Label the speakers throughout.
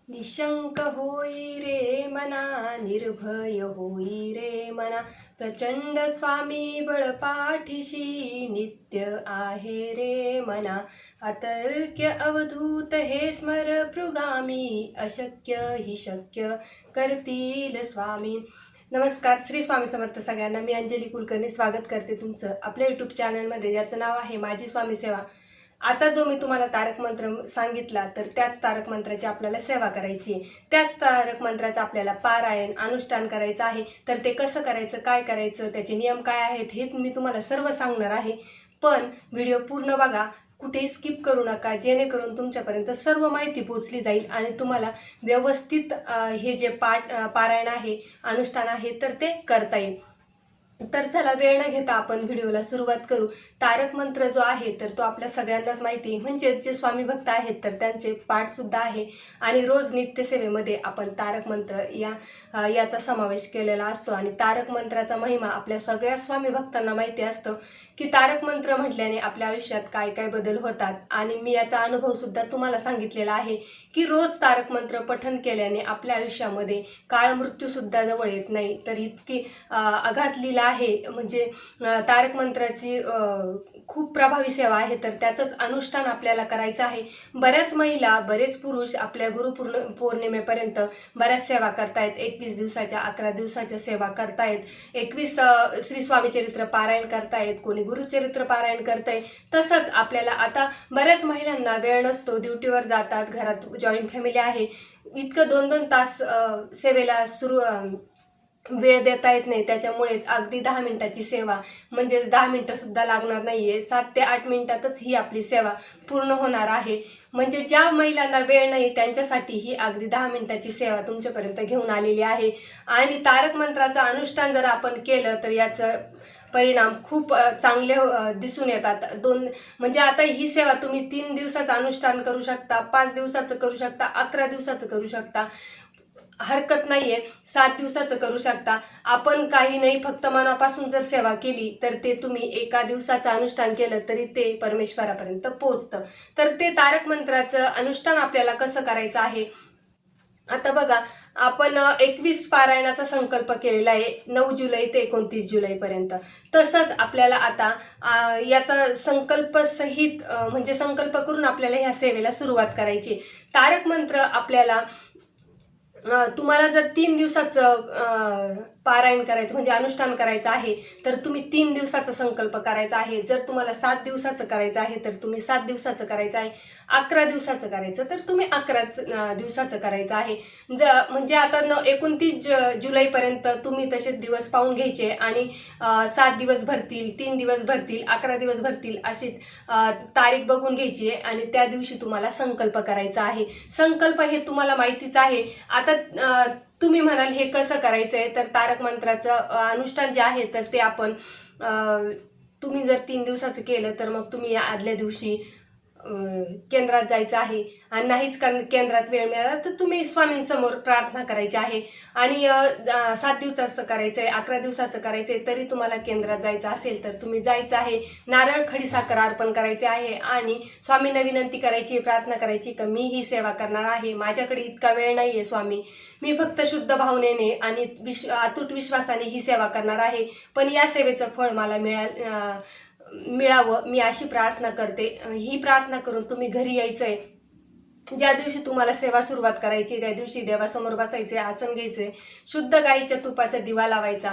Speaker 1: निशंक होई रे मना, निर्भय होई रे मना, प्रचंड स्वामी बळपाठीशी नित्य आहे रे मना. अतर्क्य अवधूत हे स्मर पृगामी, अशक्य ही शक्य करतील स्वामी. नमस्कार, श्री स्वामी समर्थ सगळ्यांना. मी अंजली कुलकर्णी स्वागत करते तुमचं आपल्या यूट्यूब चॅनलमध्ये, ज्याचं नाव आहे माझी स्वामी सेवा. आता जो मी तुम्हाला तारक मंत्र सांगितला, तर त्याच तारक मंत्राची आपल्याला सेवा करायची आहे. त्याच तारक मंत्राचं आपल्याला पारायण अनुष्ठान करायचं आहे. तर ते कसं करायचं, काय करायचं, त्याचे नियम काय आहेत, हे मी तुम्हाला सर्व सांगणार आहे. पण व्हिडिओ पूर्ण बघा, कुठेही स्किप करू नका, जेणेकरून तुमच्यापर्यंत सर्व माहिती पोचली जाईल आणि तुम्हाला व्यवस्थित हे जे पारायण आहे, अनुष्ठान आहे, तर ते करता येईल. तर चला, वेळ न घेता आपण व्हिडिओला सुरुवात करू. तारक मंत्र जो आहे तर तो आपल्या सगळ्यांनाच माहिती आहे, म्हणजे जे स्वामी भक्त आहेत तर त्यांचे पाठ सुद्धा आहे. आणि रोज नित्यसेवेमध्ये आपण तारक मंत्र याचा समावेश केलेला असतो. आणि तारक मंत्राचा महिमा आपल्या सगळ्या स्वामी भक्तांना माहिती असतो की तारक मंत्र म्हटल्याने आपल्या आयुष्यात काय काय बदल होतात. आणि मी याचा अनुभव सुद्धा तुम्हाला सांगितलेला आहे की रोज तारक मंत्र पठण केल्याने आपल्या आयुष्यामध्ये काळ मृत्यू सुद्धा जवळ येत नाही. तर इतकी अगाध लीला आहे, म्हणजे तारक मंत्राची खूप प्रभावी सेवा आहे. तर त्याचंच अनुष्ठान आपल्याला करायचं आहे. बऱ्याच महिला, बरेच पुरुष आपल्या पौर्णिमेपर्यंत बऱ्याच सेवा करतायत. 21 दिवसाच्या, 11 दिवसाच्या सेवा करतायत. 21 श्री स्वामी चरित्र पारायण करतायत, कोणी गुरुचरित्र पारायण करताय. तसंच आपल्याला आता बऱ्याच महिलांना वेळ नसतो, ड्युटीवर जातात, घरात जॉईंट फॅमिली आहे, इतकं 2-2 तास सेवेला वेळ देता येत नाही. त्याच्यामुळेच अगदी 10 मिनिटाची सेवा, म्हणजेच 10 मिनिटं सुद्धा लागणार नाहीये, 7 ते 8 मिनिटातच ही आपली सेवा पूर्ण होणार आहे. म्हणजे ज्या महिलांना वेळ नाही त्यांच्यासाठी ही अगदी 10 मिनिटाची सेवा तुमच्यापर्यंत घेऊन आलेली आहे. आणि तारक मंत्राचं अनुष्ठान जर आपण केलं तर याचं परिणाम खूप चांगले दिसून येतात. म्हणजे आता ही सेवा तुम्ही 3 दिवसाचं अनुष्ठान करू शकता, 5 दिवसाचं करू शकता, 11 दिवसाचं करू शकता, हरकत नाहीये, 7 दिवसाचं करू शकता. आपण काही नाही, फक्त मनापासून जर सेवा केली तर ते तुम्ही एका दिवसाचं अनुष्ठान केलं तरी ते परमेश्वरापर्यंत पोहोचतं. तर ते तारक मंत्राचं अनुष्ठान आपल्याला कसं करायचं आहे, आता बघा, आपण 21 पारायणाचा संकल्प केलेला आहे 9 जुलै ते 29 जुलैपर्यंत. तसंच आपल्याला आता याचा संकल्प सहित, म्हणजे संकल्प करून आपल्याला ह्या सेवेला सुरुवात करायची. तारक मंत्र आपल्याला तुम्हाला जर 3 दिवसाचं पारायण करायचं, म्हणजे अनुष्ठान करायचं आहे, तर तुम्ही 3 दिवसाचा संकल्प करायचा आहे. जर तुम्हाला 7 दिवसाचं करायचं आहे तर तुम्ही 7 दिवसाचं करायचं आहे. 11 दिवसाचं करायचं तर तुम्ही 11 दिवसाचं करायचं आहे. म्हणजे आता 29 जुलैपर्यंत तुम्ही तसे दिवस पाहून घ्यायचे आणि 7 दिवस भरतील, 3 दिवस भरतील, 11 दिवस भरतील, अशी तारीख बघून घ्यायची आहे आणि त्या दिवशी तुम्हाला संकल्प करायचा आहे. संकल्प हे तुम्हाला माहितीच आहे. आता तुम्ही म्हणाल हे कसं करायचं आहे, तर तारक मंत्राचं अनुष्ठान जे आहे तर ते आपण तुम्ही जर 3 दिवसाचं केलं तर मग तुम्ही आदल्या दिवशी केंद्रात जायचं आहे. आणि नाहीच केंद्रात वेळ मिळाला तर तुम्ही स्वामींसमोर प्रार्थना करायची आहे. आणि 7 दिवसाचं करायचं आहे, 11 दिवसाचं करायचं आहे, तरी तुम्हाला केंद्रात जायचं असेल तर तुम्ही जायचं आहे. नारळ खडीसाखर अर्पण करायचे आहे आणि स्वामींना विनंती करायची, प्रार्थना करायची की मी ही सेवा करणार आहे, माझ्याकडे इतका वेळ नाही आहे स्वामी, मी फक्त शुद्ध भावनेने आणि अतूट विश्वासाने ही सेवा करणार आहे, पण या सेवेचं फळ मला मिळावं, मी अशी प्रार्थना करते. ही प्रार्थना करून तुम्ही घरी यायचंय. ज्या दिवशी तुम्हाला सेवा सुरुवात करायची त्या दिवशी देवासमोर बसायचे, आसन घ्यायचे, शुद्ध गाईच्या तुपाचा दिवा लावायचा,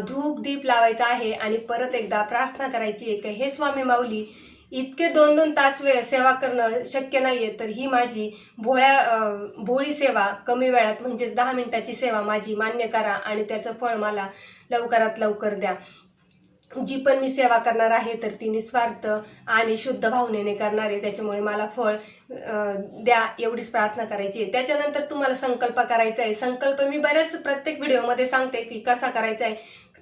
Speaker 1: धूप दीप लावायचा आहे आणि परत एकदा प्रार्थना करायची आहे की हे स्वामी माऊली, इतके 2-2 तास सेवा करणं शक्य नाहीये, तर ही माझी भोळी सेवा कमी वेळात, म्हणजेच 10 मिनिटाची सेवा माझी मान्य करा आणि त्याचं फळ मला लवकरात लवकर द्या. जी पण मी सेवा करणार आहे तर ती निस्वार्थ आणि शुद्ध भावनेने करणार आहे, त्याच्यामुळे मला फळ द्या, एवढीच प्रार्थना करायची आहे. त्याच्यानंतर तुम्हाला संकल्प करायचा आहे. संकल्प मी प्रत्येक व्हिडिओमध्ये सांगते की कसा करायचा आहे.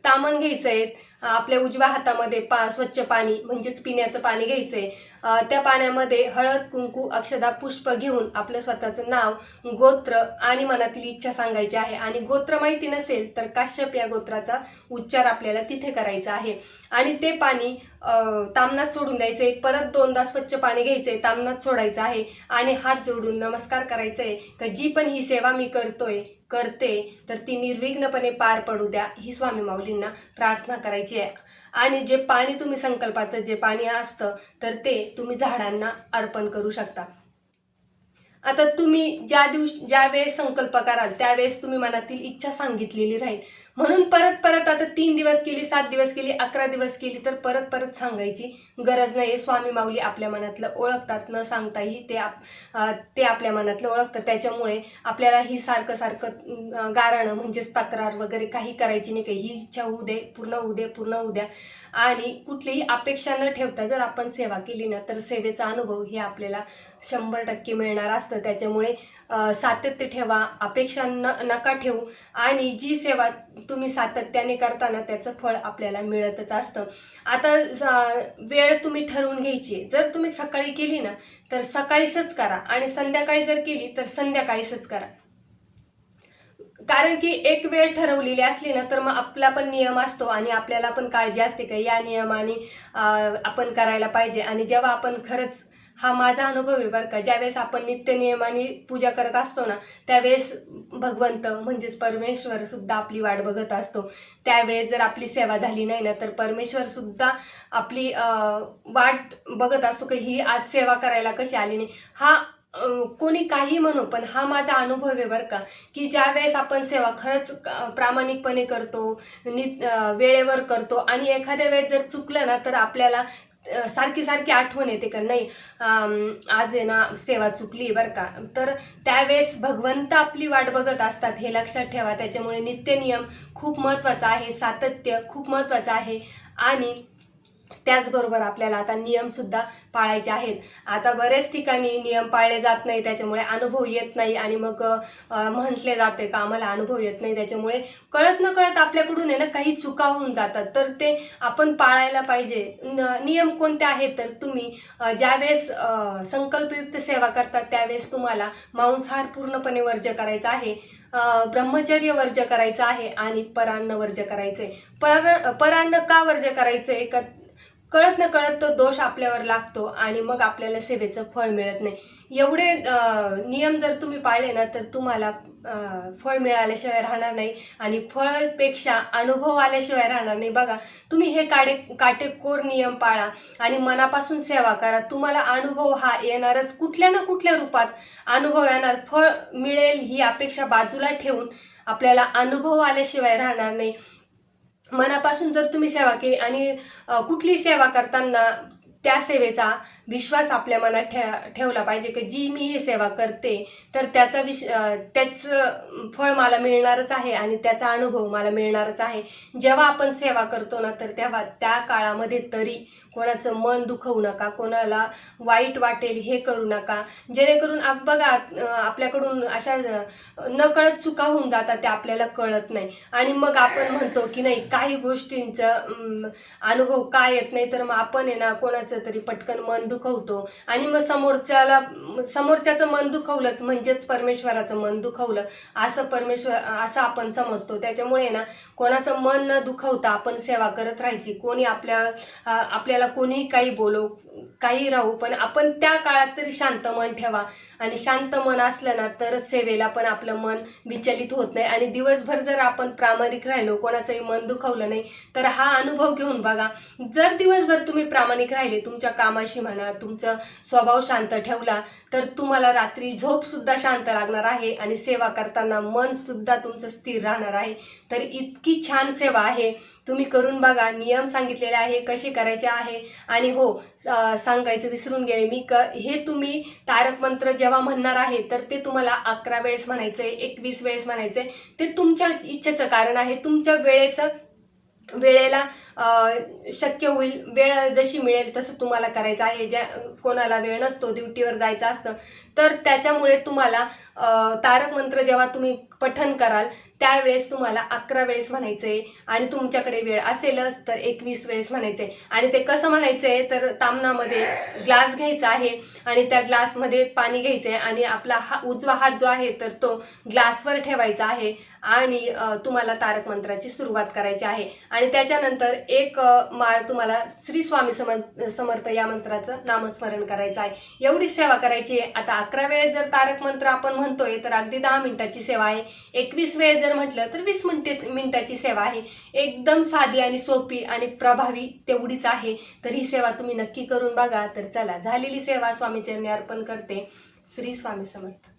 Speaker 1: तामण घ्यायचं आहे, आपल्या उजव्या हातामध्ये स्वच्छ पाणी, म्हणजेच पिण्याचं पाणी घ्यायचं आहे, त्या पाण्यामध्ये हळद, कुंकू, अक्षदा, पुष्प घेऊन आपलं स्वतःचं नाव, गोत्र आणि मनातील इच्छा सांगायची आहे. आणि गोत्र माहिती नसेल तर काश्यप या गोत्राचा उच्चार आपल्याला तिथे करायचा आहे. आणि ते पाणी तामनात सोडून द्यायचे. परत 2दा स्वच्छ पाणी घ्यायचे, तामनात सोडायचं आहे आणि हात जोडून नमस्कार करायचे का जी पण ही सेवा मी करते तर ती निर्विघ्नपणे पार पडू द्या, ही स्वामी माऊलींना प्रार्थना करायची आहे. आणि जे पाणी तुम्ही संकल्पाचं जे पाणी असतं तर ते तुम्ही झाडांना अर्पण करू शकता. आता तुम्ही ज्या वेळेस संकल्प कराल त्यावेळेस तुम्ही मनातील इच्छा सांगितलेली राहील. म्हणून परत आता 3 दिवस केली, 7 दिवस केली, 11 दिवस केली तर परत सांगायची गरज नाही. स्वामी माऊली आपल्या मनातलं ओळखतात, न सांगताही ते आपल्या मनातलं ओळखतात. त्याच्यामुळे आपल्याला ही सारखं गारणं म्हणजेच तक्रार वगैरे काही करायची नाही. ही इच्छा होऊ दे, पूर्ण होऊ द्या आणि कुठलीही अपेक्षा न ठेवता जर आपण सेवा केली ना तर सेवेचा अनुभव हे आपल्याला 100% मिळणार असतं. त्याच्यामुळे सातत्य ठेवा, अपेक्षा नका ठेवू आणि जी सेवा तुम्ही सातत्याने करताना त्याचं फळ आपल्याला मिळतच असतं. आता वेळ तुम्ही ठरवून घ्यायची. जर तुम्ही सकाळी केली ना तर सकाळीच करा आणि संध्याकाळी जर केली तर संध्याकाळीच करा. कारण की एक वेळ ठरवलेली असली ना तर मग आपला पण नियम असतो आणि आपल्याला पण काळजी असते का या नियमाने आपण करायला पाहिजे. आणि जेव्हा आपण खरंच, हा माझा अनुभव आहे बरं का, ज्यावेळेस आपण नित्य नियमाने पूजा करत असतो ना त्यावेळेस भगवंत म्हणजेच परमेश्वर सुद्धा आपली वाट बघत असतो. त्यावेळेस जर आपली सेवा झाली नाही ना तर परमेश्वर सुद्धा आपली वाट बघत असतो की ही आज सेवा करायला कशी आली नाही. हा कोणी काही म्हणू पण हा माझा अनुभव आहे बरं का, की ज्या वेळेस आपण सेवा खरंच प्रामाणिकपणे करतो, वेळेवर करतो आणि एखाद्या वेळेस जर चुकलं ना तर आपल्याला सारखी आठवण येते का नाही आज आहे ना सेवा चुकली बरं का. तर त्यावेळेस भगवंत आपली वाट बघत असतात, हे लक्षात ठेवा. त्याच्यामुळे नित्यनियम खूप महत्त्वाचा आहे, सातत्य खूप महत्त्वाचं आहे आणि त्याचबरोबर आपल्याला आता नियमसुद्धा पाळायचे आहेत. आता बरेच ठिकाणी नियम पाळले जात नाही, त्याच्यामुळे अनुभव येत नाही आणि मग म्हटले जाते का आम्हाला अनुभव येत नाही. त्याच्यामुळे कळत न कळत आपल्याकडून आहे ना काही चुका होऊन जातात, तर ते आपण पाळायला पाहिजे. नियम कोणते आहेत तर तुम्ही ज्यावेळेस संकल्पयुक्त सेवा करतात त्यावेळेस तुम्हाला मांसाहार पूर्णपणे वर्ज्य करायचा आहे, ब्रह्मचर्य वर्ज्य करायचं आहे आणि परान्न वर्ज्य करायचंय. परान्न का वर्ज्य करायचंय का कळत न कळत तो दोष आपल्यावर लागतो आणि मग आपल्याला सेवेचं फळ मिळत नाही. एवढे नियम जर तुम्ही पाळले ना तर तुम्हाला फळ मिळाल्याशिवाय राहणार नाही आणि फळपेक्षा अनुभव आल्याशिवाय राहणार नाही. बघा, तुम्ही हे काटेकोर नियम पाळा आणि मनापासून सेवा करा, तुम्हाला अनुभव हा येणारच. कुठल्या ना कुठल्या रूपात अनुभव येणार, फळ मिळेल ही अपेक्षा बाजूला ठेवून आपल्याला अनुभव आल्याशिवाय राहणार नाही. मनापासून जर तुम्ही सेवा केली आणि कुठली सेवा करताना त्या सेवेचा विश्वास आपल्या मनात ठेवला पाहिजे की जी मी ही सेवा करते तर त्याचं फळ मला मिळणारच आहे आणि त्याचा अनुभव मला मिळणारच आहे. जेव्हा आपण सेवा करतो ना तर तेव्हा त्या काळामध्ये तरी कोणाचं मन दुखवू नका, कोणाला वाईट वाटेल हे करू नका, जेणेकरून बघा आपल्याकडून अशा नकळत चुका होऊन जातात, ते आपल्याला कळत नाही आणि मग आपण म्हणतो की नाही काही गोष्टींचं अनुभव काय येत नाही, तर मग आपण आहे ना कोणाचं तरी पटकन मन दुखवतो आणि मग समोरच्याचं मन दुखवलंच म्हणजेच परमेश्वराचं मन दुखवलं असं आपण समजतो. त्याच्यामुळे ना कोणाचं मन न दुखवता आपण सेवा करत राहायची. कोणी आपल्याला कोणीही काही बोलो, काही राहू, पण आपण त्या काळात तरी शांत मन ठेवा आणि शांत मन असलं ना तर सेवेला पण आपलं मन विचलित होत नाही आणि दिवसभर जर आपण प्रामाणिक राहिलो, कोणाचंही मन दुखवलं नाही तर हा अनुभव घेऊन बघा. जर दिवसभर तुम्ही प्रामाणिक राहिले, तुमच्या कामाशी म्हणा, तुमचा स्वभाव शांत ठेवला तर तुम्हाला रात्री झोप सुद्धा शांत लागणार आहे आणि सेवा करताना मन सुद्धा तुमचं स्थिर राहणार आहे. तर इतकी छान सेवा आहे, तुम्ही करून बघा. नियम सांगितलेले आहे कसे करायचे आहे आणि हो सांगायचं विसरून गेले मी, हे तुम्ही तारक मंत्र जेव्हा म्हणणार आहे तर ते तुम्हाला 11 वेळेस म्हणायचंय, 21 वेळेस म्हणायचंय. ते तुमच्या इच्छेचं कारण आहे, तुमच्या वेळेला शक्य होईल, वेळ जशी मिळेल तसं तुम्हाला करायचं आहे. कोणाला वेळ नसतो, ड्युटीवर जायचं असतं, तर त्याच्यामुळे तुम्हाला तारक मंत्र जेव्हा तुम्ही पठण कराल त्यावेळेस तुम्हाला 11 वेळेस म्हणायचंय आणि तुमच्याकडे वेळ असेलच तर 21 वेळेस म्हणायचंय. आणि ते कसं म्हणायचंय तर तामनामध्ये ग्लास घ्यायचा आहे आणि त्या ग्लासमध्ये पाणी घ्यायचंय आणि आपला उजवा हात जो आहे तर तो ग्लासवर ठेवायचा आहे आणि तुम्हाला तारक मंत्राची सुरुवात करायची आहे. आणि त्याच्यानंतर एक माळ तुम्हाला श्री स्वामी समर्थ या मंत्राचं नामस्मरण करायचं आहे. एवढीच सेवा करायची आहे. आता 11 वेळेस जर तारक मंत्र आपण म्हणतोय तर अगदी 10 मिनिटाची सेवा आहे. 21 वेळेस जर म्हटलं तर 20 मिनिटाची सेवा आहे. एकदम साधी आणि सोपी आणि प्रभावी तेवढीच आहे. तर ही सेवा तुम्ही नक्की करून बघा. तर चला, झालेली सेवा स्वामी चरणी अर्पण करते. श्री स्वामी समर्थ.